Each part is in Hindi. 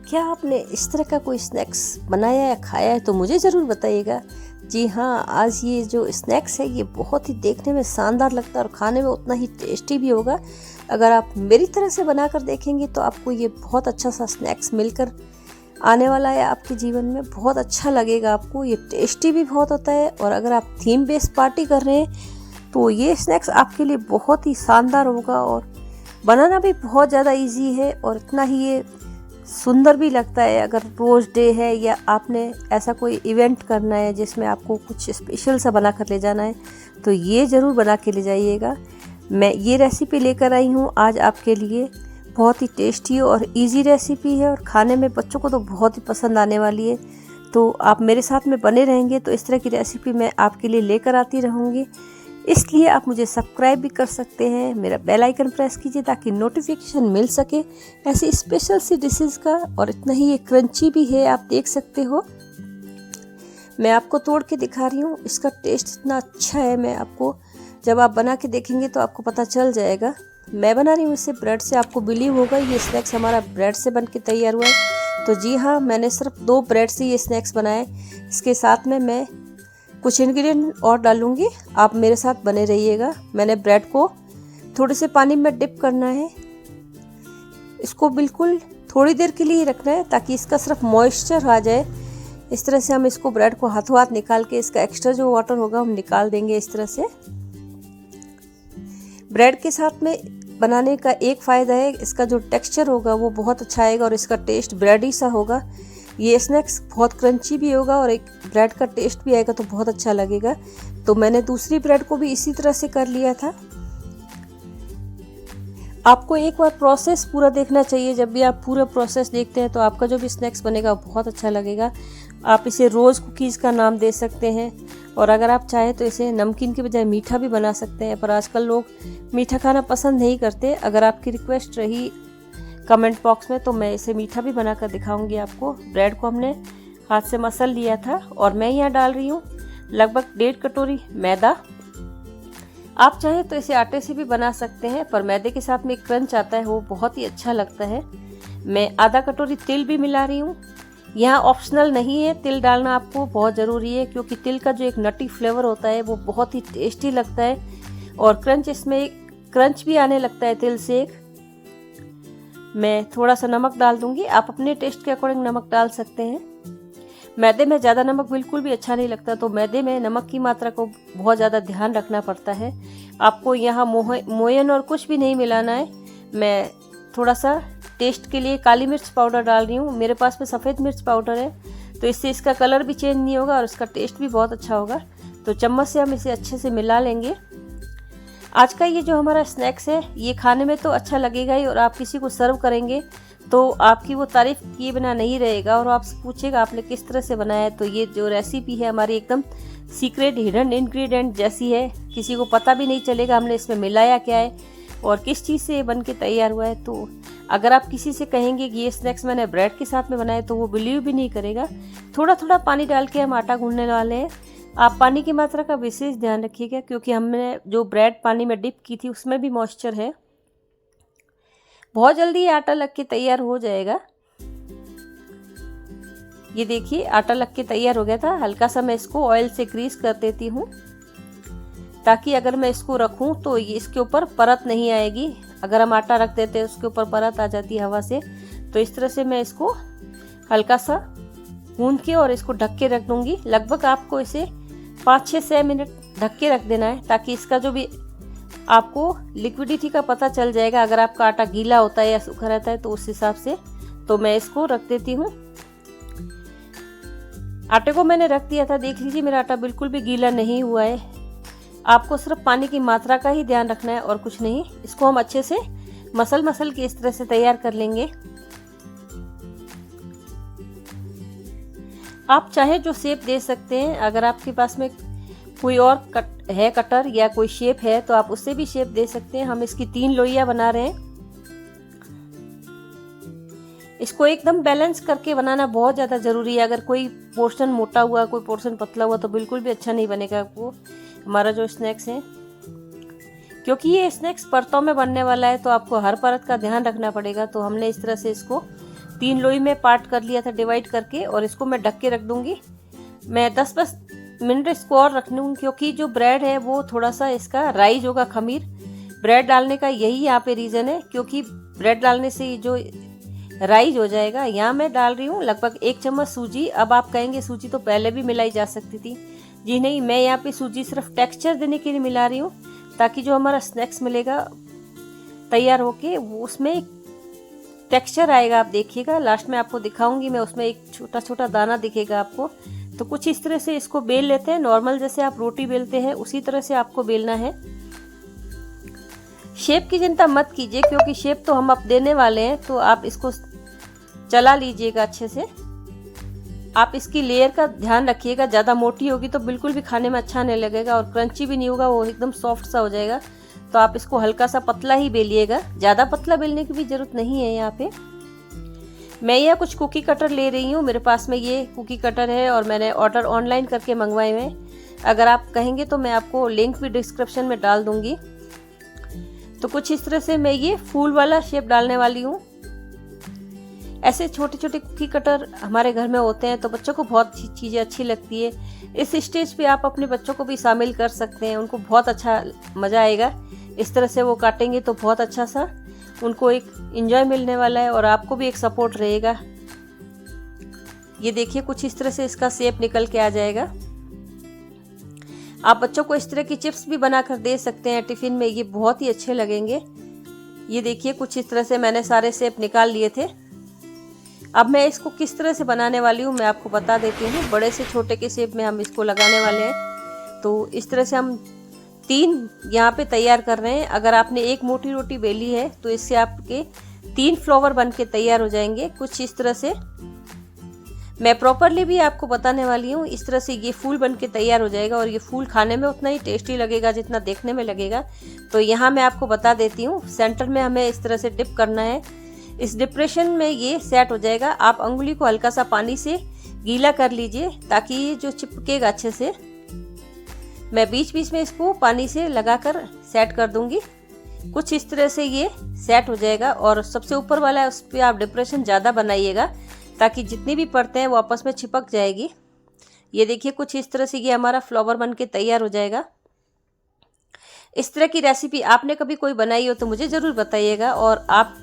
क्या आपने इस तरह का कोई स्नैक्स बनाया या खाया है तो मुझे ज़रूर बताइएगा। जी हाँ, आज ये जो स्नैक्स है ये बहुत ही देखने में शानदार लगता है और खाने में उतना ही टेस्टी भी होगा। अगर आप मेरी तरह से बनाकर देखेंगे तो आपको ये बहुत अच्छा सा स्नैक्स मिलकर आने वाला है आपके जीवन में, बहुत अच्छा लगेगा आपको। ये टेस्टी भी बहुत होता है और अगर आप थीम बेस्ड पार्टी कर रहे हैं तो ये स्नैक्स आपके लिए बहुत ही शानदार होगा और बनाना भी बहुत ज़्यादा इजी है और इतना ही ये सुंदर भी लगता है। अगर रोज़ डे है या आपने ऐसा कोई इवेंट करना है जिसमें आपको कुछ स्पेशल सा बना कर ले जाना है तो ये ज़रूर बना के ले जाइएगा। मैं ये रेसिपी लेकर आई हूँ आज आपके लिए। बहुत ही टेस्टी और इजी रेसिपी है और खाने में बच्चों को तो बहुत ही पसंद आने वाली है। तो आप मेरे साथ में बने रहेंगे तो इस तरह की रेसिपी मैं आपके लिए लेकर आती रहूँगी। इसलिए आप मुझे सब्सक्राइब भी कर सकते हैं, मेरा बेल आइकन प्रेस कीजिए ताकि नोटिफिकेशन मिल सके ऐसी स्पेशल सी डिशेज़ का। और इतना ही ये क्रंची भी है, आप देख सकते हो। मैं आपको तोड़ के दिखा रही हूँ, इसका टेस्ट इतना अच्छा है। मैं आपको जब आप बना के देखेंगे तो आपको पता चल जाएगा। मैं बना रही हूँ इसे ब्रेड से। आपको बिलीव होगा ये स्नैक्स हमारा ब्रेड से बन के तैयार हुआ है। तो जी हाँ, मैंने सिर्फ 2 ब्रेड से ये स्नैक्स बनाए। इसके साथ में मैं कुछ इंग्रेडिएंट और डालूंगी, आप मेरे साथ बने रहिएगा। मैंने ब्रेड को थोड़े से पानी में डिप करना है। इसको बिल्कुल थोड़ी देर के लिए रखना है ताकि इसका सिर्फ मॉइस्चर आ जाए। इस तरह से हम इसको ब्रेड को हाथों हाथ निकाल के इसका एक्स्ट्रा जो वाटर होगा हम निकाल देंगे। इस तरह से ब्रेड के साथ में बनाने का एक फ़ायदा है, इसका जो टेक्सचर होगा वो बहुत अच्छा आएगा और इसका टेस्ट ब्रेडी सा होगा। ये स्नैक्स बहुत क्रंची भी होगा और एक ब्रेड का टेस्ट भी आएगा तो बहुत अच्छा लगेगा। तो मैंने दूसरी ब्रेड को भी इसी तरह से कर लिया था। आपको एक बार प्रोसेस पूरा देखना चाहिए। जब भी आप पूरा प्रोसेस देखते हैं तो आपका जो भी स्नैक्स बनेगा बहुत अच्छा लगेगा। आप इसे रोज़ कुकीज़ का नाम दे सकते हैं और अगर आप चाहें तो इसे नमकीन के बजाय मीठा भी बना सकते हैं, पर आजकल लोग मीठा खाना पसंद नहीं करते। अगर आपकी रिक्वेस्ट रही कमेंट बॉक्स में तो मैं इसे मीठा भी बनाकर दिखाऊंगी आपको। ब्रेड को हमने हाथ से मसल लिया था और मैं यहाँ डाल रही हूँ लगभग 1.5 कटोरी मैदा। आप चाहे तो इसे आटे से भी बना सकते हैं, पर मैदे के साथ में एक क्रंच आता है वो बहुत ही अच्छा लगता है। मैं आधा कटोरी तिल भी मिला रही हूँ। यहाँ ऑप्शनल नहीं है, तिल डालना आपको बहुत ज़रूरी है क्योंकि तिल का जो एक नटी फ्लेवर होता है वो बहुत ही टेस्टी लगता है और इसमें क्रंच भी आने लगता है तिल से। मैं थोड़ा सा नमक डाल दूंगी, आप अपने टेस्ट के अकॉर्डिंग नमक डाल सकते हैं। मैदे में ज़्यादा नमक बिल्कुल भी अच्छा नहीं लगता, तो मैदे में नमक की मात्रा को बहुत ज़्यादा ध्यान रखना पड़ता है। आपको यहाँ मोयन और कुछ भी नहीं मिलाना है। मैं थोड़ा सा टेस्ट के लिए काली मिर्च पाउडर डाल रही हूँ। मेरे पास में सफ़ेद मिर्च पाउडर है तो इससे इसका कलर भी चेंज नहीं होगा और इसका टेस्ट भी बहुत अच्छा होगा। तो चम्मच से हम इसे अच्छे से मिला लेंगे। आज का ये जो हमारा स्नैक्स है ये खाने में तो अच्छा लगेगा ही और आप किसी को सर्व करेंगे तो आपकी वो तारीफ किए बिना नहीं रहेगा और आपसे पूछेगा आपने किस तरह से बनाया है। तो ये जो रेसिपी है हमारी एकदम सीक्रेट हिडन इंग्रेडिएंट जैसी है, किसी को पता भी नहीं चलेगा हमने इसमें मिलाया क्या है और किस चीज़ से ये बन के तैयार हुआ है। तो अगर आप किसी से कहेंगे कि ये स्नैक्स मैंने ब्रेड के साथ में बनाया तो वो बिलीव भी नहीं करेगा। थोड़ा थोड़ा पानी डाल के हम आटा गूंदने वाले हैं। आप पानी की मात्रा का विशेष ध्यान रखिएगा क्योंकि हमने जो ब्रेड पानी में डिप की थी उसमें भी मॉइस्चर है। बहुत जल्दी ये आटा लग के तैयार हो जाएगा। ये देखिए आटा लग के तैयार हो गया था। हल्का सा मैं इसको ऑयल से ग्रीस कर देती हूँ ताकि अगर मैं इसको रखूँ तो ये इसके ऊपर परत नहीं आएगी। अगर हम आटा रख देते हैं उसके ऊपर परत आ जाती है हवा से। तो इस तरह से मैं इसको हल्का सा गूंद के और इसको ढक के रख दूंगी। लगभग आपको इसे 5-6 मिनट ढक के रख देना है ताकि इसका जो भी आपको लिक्विडिटी का पता चल जाएगा। अगर आपका आटा गीला होता है या सूखा रहता है तो उस हिसाब से। तो मैं इसको रख देती हूँ। आटे को मैंने रख दिया था, देख लीजिए मेरा आटा बिल्कुल भी गीला नहीं हुआ है। आपको सिर्फ पानी की मात्रा का ही ध्यान रखना है और कुछ नहीं। इसको हम अच्छे से मसल के इस तरह से तैयार कर लेंगे। आप चाहे जो शेप दे सकते हैं, अगर आपके पास में कोई और कटर या कोई शेप है तो आप उससे भी शेप दे सकते हैं। हम इसकी 3 लोइयां बना रहे हैं। इसको एकदम बैलेंस करके बनाना बहुत ज़्यादा ज़रूरी है। अगर कोई पोर्शन मोटा हुआ कोई पोर्शन पतला हुआ तो बिल्कुल भी अच्छा नहीं बनेगा वो हमारा जो स्नैक्स है। क्योंकि ये स्नैक्स परतों में बनने वाला है तो आपको हर परत का ध्यान रखना पड़ेगा। तो हमने इस तरह से इसको 3 लोई में पार्ट कर लिया था डिवाइड करके, और इसको मैं ढक के रख दूंगी। मैं 10-10 मिनट इसको और रख लूँगी, क्योंकि जो ब्रेड है वो थोड़ा सा इसका राइज होगा, खमीर। ब्रेड डालने का यही यहाँ पे रीज़न है, क्योंकि ब्रेड डालने से जो राइज हो जाएगा। यहाँ मैं डाल रही हूँ लगभग 1 चम्मच सूजी। अब आप कहेंगे सूजी तो पहले भी मिलाई जा सकती थी। जी नहीं, मैं यहाँ पे सूजी सिर्फ टेक्सचर देने के लिए मिला रही हूँ, ताकि जो हमारा स्नैक्स मिलेगा तैयार होके वो उसमें एक टेक्सचर आएगा। आप देखिएगा, लास्ट में आपको दिखाऊंगी मैं, उसमें एक छोटा छोटा दाना दिखेगा आपको। तो कुछ इस तरह से इसको बेल लेते हैं, नॉर्मल जैसे आप रोटी बेलते हैं उसी तरह से आपको बेलना है। शेप की चिंता मत कीजिए, क्योंकि शेप तो हम अब देने वाले हैं, तो आप इसको चला लीजिएगा अच्छे से। आप इसकी लेयर का ध्यान रखिएगा, ज़्यादा मोटी होगी तो बिल्कुल भी खाने में अच्छा नहीं लगेगा, और क्रंची भी नहीं होगा, वो एकदम सॉफ्ट सा हो जाएगा। तो आप इसको हल्का सा पतला ही बेलिएगा, ज़्यादा पतला बेलने की भी ज़रूरत नहीं है। यहाँ पे मैं यहाँ कुछ कुकी कटर ले रही हूँ। मेरे पास में ये कुकी कटर है, और मैंने ऑर्डर ऑनलाइन करके मंगवाए हुए हैं। अगर आप कहेंगे तो मैं आपको लिंक भी डिस्क्रिप्शन में डाल दूँगी। तो कुछ इस तरह से मैं ये फूल वाला शेप डालने वाली हूँ। ऐसे छोटे छोटे कुकी कटर हमारे घर में होते हैं, तो बच्चों को बहुत चीज़ें अच्छी लगती है। इस स्टेज पे आप अपने बच्चों को भी शामिल कर सकते हैं, उनको बहुत अच्छा मज़ा आएगा। इस तरह से वो काटेंगे तो बहुत अच्छा सा उनको एक एंजॉय मिलने वाला है, और आपको भी एक सपोर्ट रहेगा। ये देखिए, कुछ इस तरह से इसका शेप निकल के आ जाएगा। आप बच्चों को इस तरह की चिप्स भी बनाकर दे सकते हैं टिफ़िन में, ये बहुत ही अच्छे लगेंगे। ये देखिए, कुछ इस तरह से मैंने सारे शेप निकाल लिए थे। अब मैं इसको किस तरह से बनाने वाली हूँ मैं आपको बता देती हूँ। बड़े से छोटे के शेप में हम इसको लगाने वाले हैं। तो इस तरह से हम 3 यहाँ पे तैयार कर रहे हैं। अगर आपने एक मोटी रोटी बेली है तो इससे आपके 3 फ्लावर बन के तैयार हो जाएंगे। कुछ इस तरह से मैं प्रॉपरली भी आपको बताने वाली हूँ। इस तरह से ये फूल बन के तैयार हो जाएगा, और ये फूल खाने में उतना ही टेस्टी लगेगा जितना देखने में लगेगा। तो यहाँ मैं आपको बता देती हूँ, सेंटर में हमें इस तरह से डिप करना है। इस डिप्रेशन में ये सेट हो जाएगा। आप अंगुली को हल्का सा पानी से गीला कर लीजिए, ताकि ये जो चिपकेगा अच्छे से। मैं बीच बीच में इसको पानी से लगाकर सेट कर दूंगी। कुछ इस तरह से ये सेट हो जाएगा, और सबसे ऊपर वाला है उस पर आप डिप्रेशन ज़्यादा बनाइएगा, ताकि जितनी भी परतें हैं वो आपस में चिपक जाएगी। ये देखिए, कुछ इस तरह से ये हमारा फ्लावर बन के तैयार हो जाएगा। इस तरह की रेसिपी आपने कभी कोई बनाई हो तो मुझे ज़रूर बताइएगा, और आप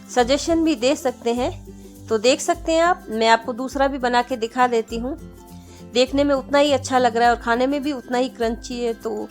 सजेशन भी दे सकते हैं। तो देख सकते हैं आप, मैं आपको दूसरा भी बना के दिखा देती हूँ। देखने में उतना ही अच्छा लग रहा है और खाने में भी उतना ही क्रंची है। तो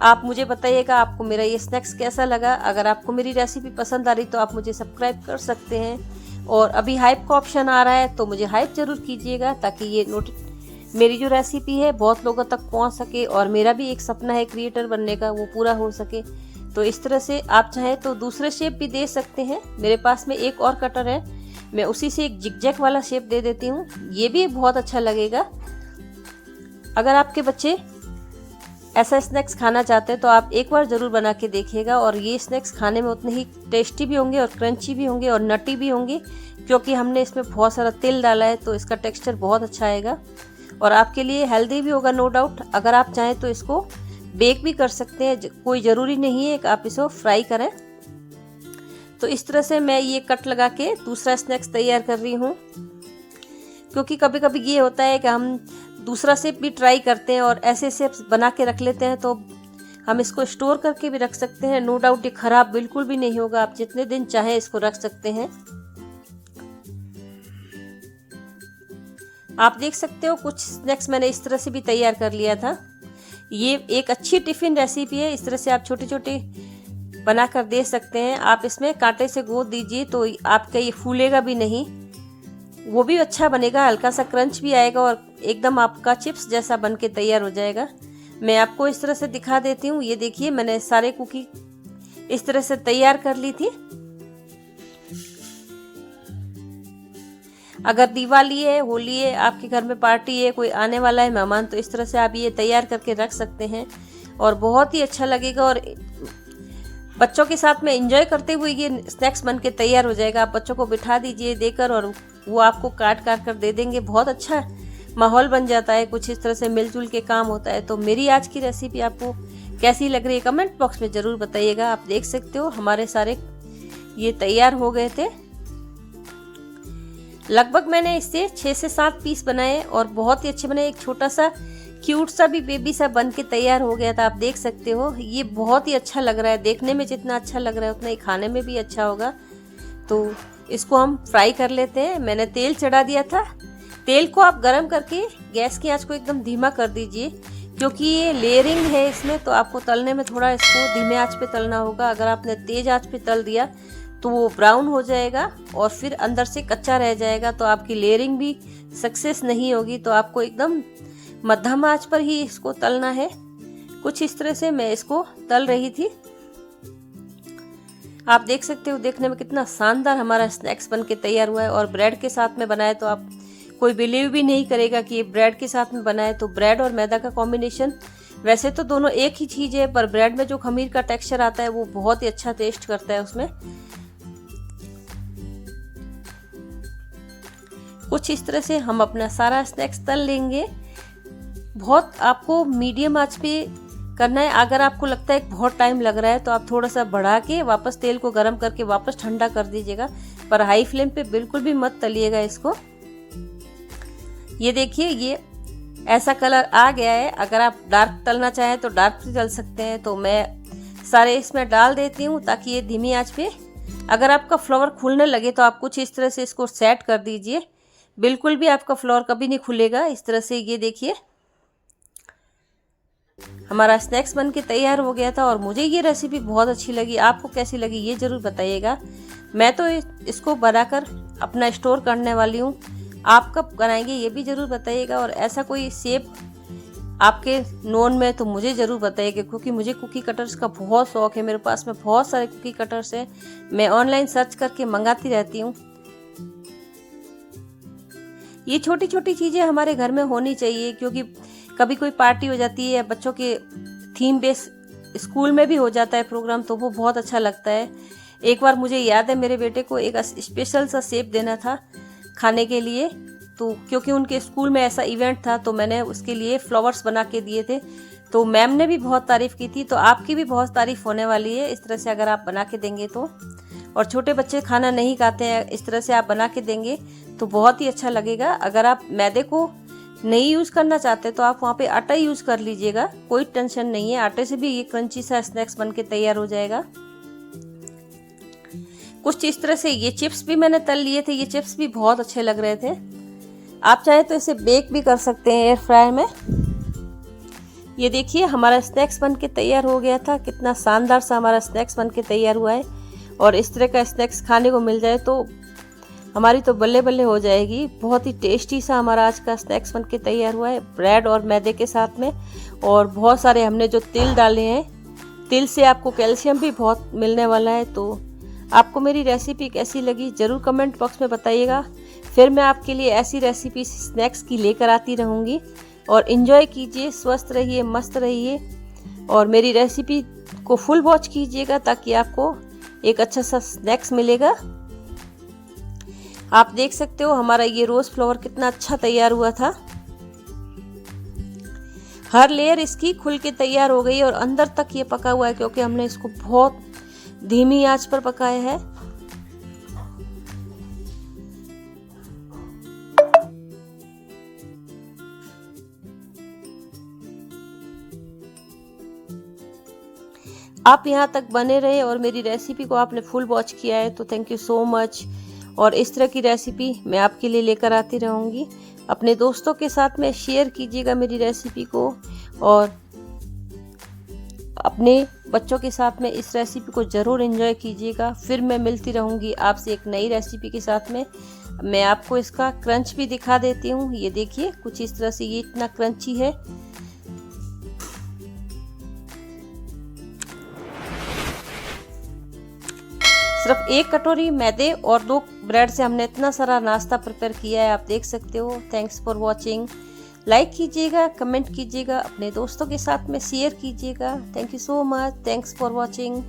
आप मुझे बताइएगा आपको मेरा ये स्नैक्स कैसा लगा। अगर आपको मेरी रेसिपी पसंद आ रही तो आप मुझे सब्सक्राइब कर सकते हैं, और अभी हाइप का ऑप्शन आ रहा है तो मुझे हाइप ज़रूर कीजिएगा, ताकि ये मेरी जो रेसिपी है बहुत लोगों तक पहुंच सके, और मेरा भी एक सपना है क्रिएटर बनने का, वो पूरा हो सके। तो इस तरह से आप चाहें तो दूसरे शेप भी दे सकते हैं। मेरे पास में एक और कटर है, मैं उसी से एक जिगजैग वाला शेप दे देती हूँ, ये भी बहुत अच्छा लगेगा। अगर आपके बच्चे ऐसा स्नैक्स खाना चाहते हैं तो आप एक बार ज़रूर बना के देखिएगा, और ये स्नैक्स खाने में उतने ही टेस्टी भी होंगे और क्रंची भी होंगे और नटी भी होंगे, क्योंकि हमने इसमें बहुत सारा तेल डाला है, तो इसका टेक्सचर बहुत अच्छा आएगा और आपके लिए हेल्दी भी होगा नो डाउट। अगर आप चाहें तो इसको बेक भी कर सकते हैं, कोई ज़रूरी नहीं है कि आप इसको फ्राई करें। तो इस तरह से मैं ये कट लगा के दूसरा स्नैक्स तैयार कर रही हूँ, क्योंकि कभी कभी ये होता है कि हम दूसरा शेप भी ट्राई करते हैं और ऐसे शेप्स बना के रख लेते हैं, तो हम इसको स्टोर करके भी रख सकते हैं। नो डाउट ये ख़राब बिल्कुल भी नहीं होगा, आप जितने दिन चाहें इसको रख सकते हैं। आप देख सकते हो कुछ स्नैक्स मैंने इस तरह से भी तैयार कर लिया था। ये एक अच्छी टिफ़िन रेसिपी है, इस तरह से आप छोटे छोटे बनाकर दे सकते हैं। आप इसमें कांटे से गोद दीजिए तो आपका ये फूलेगा भी नहीं, वो भी अच्छा बनेगा, हल्का सा क्रंच भी आएगा और एकदम आपका चिप्स जैसा बन के तैयार हो जाएगा। मैं आपको इस तरह से दिखा देती हूँ। ये देखिए, मैंने सारे कुकी इस तरह से तैयार कर ली थी। अगर दिवाली है, होली है, आपके घर में पार्टी है, कोई आने वाला है मेहमान, तो इस तरह से आप ये तैयार करके रख सकते हैं और बहुत ही अच्छा लगेगा। और बच्चों के साथ में एंजॉय करते हुए ये स्नैक्स बन के तैयार हो जाएगा। आप बच्चों को बिठा दीजिए देकर और वो आपको काट काट कर दे देंगे। बहुत अच्छा माहौल बन जाता है, कुछ इस तरह से मिलजुल के काम होता है। तो मेरी आज की रेसिपी आपको कैसी लग रही है कमेंट बॉक्स में ज़रूर बताइएगा। आप देख सकते हो हमारे सारे ये तैयार हो गए थे। लगभग मैंने इससे 6 से 7 पीस बनाए और बहुत ही अच्छे बने। एक छोटा सा क्यूट सा भी बेबी सा बन के तैयार हो गया था, आप देख सकते हो। ये बहुत ही अच्छा लग रहा है, देखने में जितना अच्छा लग रहा है उतना ही खाने में भी अच्छा होगा। तो इसको हम फ्राई कर लेते हैं। मैंने तेल चढ़ा दिया था। तेल को आप गरम करके गैस की आंच को एकदम धीमा कर दीजिए, क्योंकि ये लेयरिंग है इसमें, तो आपको तलने में थोड़ा इसको धीमे आंच पे तलना होगा। अगर आपने तेज आंच पे तल दिया तो वो ब्राउन हो जाएगा और फिर अंदर से कच्चा रह जाएगा, तो आपकी लेयरिंग भी सक्सेस नहीं होगी। तो आपको एकदम मध्यम आंच पर ही इसको तलना है। कुछ इस तरह से मैं इसको तल रही थी। आप देख सकते हो देखने में कितना शानदार हमारा स्नैक्स बन के तैयार हुआ है। और ब्रेड के साथ में बनाए तो आप कोई बिलीव भी नहीं करेगा कि ये ब्रेड के साथ में बनाए। तो ब्रेड और मैदा का कॉम्बिनेशन, वैसे तो दोनों एक ही चीज़ है, पर ब्रेड में जो खमीर का टेक्सचर आता है वो बहुत ही अच्छा टेस्ट करता है उसमें। कुछ इस तरह से हम अपना सारा स्नैक्स तल लेंगे। बहुत आपको मीडियम आंच पे करना है। अगर आपको लगता है बहुत टाइम लग रहा है तो आप थोड़ा सा बढ़ा के वापस तेल को गर्म करके वापस ठंडा कर दीजिएगा, पर हाई फ्लेम पे बिल्कुल भी मत तलिएगा इसको। ये देखिए, ये ऐसा कलर आ गया है। अगर आप डार्क तलना चाहें तो डार्क भी तल सकते हैं। तो मैं सारे इसमें डाल देती हूँ ताकि ये धीमी आंच पे, अगर आपका फ्लावर खुलने लगे तो आप कुछ इस तरह से इसको सेट कर दीजिए। बिल्कुल भी आपका फ्लावर कभी नहीं खुलेगा इस तरह से। ये देखिए हमारा स्नैक्स बन के तैयार हो गया था और मुझे ये रेसिपी बहुत अच्छी लगी। आपको कैसी लगी ये ज़रूर बताइएगा। मैं तो इसको बनाकर अपना स्टोर करने वाली हूँ। आप कब बनाएंगे ये भी ज़रूर बताइएगा। और ऐसा कोई शेप आपके नोन में तो मुझे ज़रूर बताइएगा, क्योंकि मुझे कुकी कटर्स का बहुत शौक़ है। मेरे पास में बहुत सारे कुकी कटर्स हैं, मैं ऑनलाइन सर्च करके मंगाती रहती हूँ। ये छोटी छोटी चीज़ें हमारे घर में होनी चाहिए, क्योंकि कभी कोई पार्टी हो जाती है, बच्चों के थीम बेस स्कूल में भी हो जाता है प्रोग्राम, तो वो बहुत अच्छा लगता है। एक बार मुझे याद है मेरे बेटे को एक स्पेशल सा शेप देना था खाने के लिए, तो क्योंकि उनके स्कूल में ऐसा इवेंट था तो मैंने उसके लिए फ्लावर्स बना के दिए थे। तो मैम ने भी बहुत तारीफ़ की थी, तो आपकी भी बहुत तारीफ़ होने वाली है इस तरह से अगर आप बना के देंगे तो। और छोटे बच्चे खाना नहीं खाते हैं, इस तरह से आप बना के देंगे तो बहुत ही अच्छा लगेगा। अगर आप मैदे को नहीं यूज़ करना चाहते तो आप वहाँ पे आटा यूज़ कर लीजिएगा, कोई टेंशन नहीं है। आटे से भी ये क्रंची सा स्नैक्स बन के तैयार हो जाएगा। कुछ इस तरह से ये चिप्स भी मैंने तल लिए थे। ये चिप्स भी बहुत अच्छे लग रहे थे। आप चाहे तो इसे बेक भी कर सकते हैं एयर फ्रायर में। ये देखिए हमारा स्नैक्स बन के तैयार हो गया था। कितना शानदार सा हमारा स्नैक्स बन के तैयार हुआ है। और इस तरह का स्नैक्स खाने को मिल जाए तो हमारी तो बल्ले बल्ले हो जाएगी। बहुत ही टेस्टी सा हमारा आज का स्नैक्स बन के तैयार हुआ है, ब्रेड और मैदे के साथ में। और बहुत सारे हमने जो तिल डाले हैं, तिल से आपको कैल्शियम भी बहुत मिलने वाला है। तो आपको मेरी रेसिपी कैसी लगी ज़रूर कमेंट बॉक्स में बताइएगा। फिर मैं आपके लिए ऐसी रेसिपी स्नैक्स की लेकर आती रहूँगी। और इन्जॉय कीजिए, स्वस्थ रहिए, मस्त रहिए और मेरी रेसिपी को फुल वॉच कीजिएगा ताकि आपको एक अच्छा सा स्नैक्स मिलेगा। आप देख सकते हो हमारा ये रोज़ फ्लावर कितना अच्छा तैयार हुआ था। हर लेयर इसकी खुल के तैयार हो गई और अंदर तक ये पका हुआ है, क्योंकि हमने इसको बहुत धीमी आंच पर पकाया है। आप यहाँ तक बने रहे और मेरी रेसिपी को आपने फुल वॉच किया है तो थैंक यू सो मच। और इस तरह की रेसिपी मैं आपके लिए लेकर आती रहूँगी। अपने दोस्तों के साथ में शेयर कीजिएगा मेरी रेसिपी को और अपने बच्चों के साथ में इस रेसिपी को ज़रूर एंजॉय कीजिएगा। फिर मैं मिलती रहूँगी आपसे एक नई रेसिपी के साथ में। मैं आपको इसका क्रंच भी दिखा देती हूँ। ये देखिए कुछ इस तरह से ये इतना क्रंची है। सिर्फ 1 कटोरी मैदे और 2 ब्रेड से हमने इतना सारा नाश्ता प्रिपेयर किया है, आप देख सकते हो। Thanks for watching. लाइक कीजिएगा, कमेंट कीजिएगा, अपने दोस्तों के साथ में शेयर कीजिएगा। Thank you so much. Thanks for watching.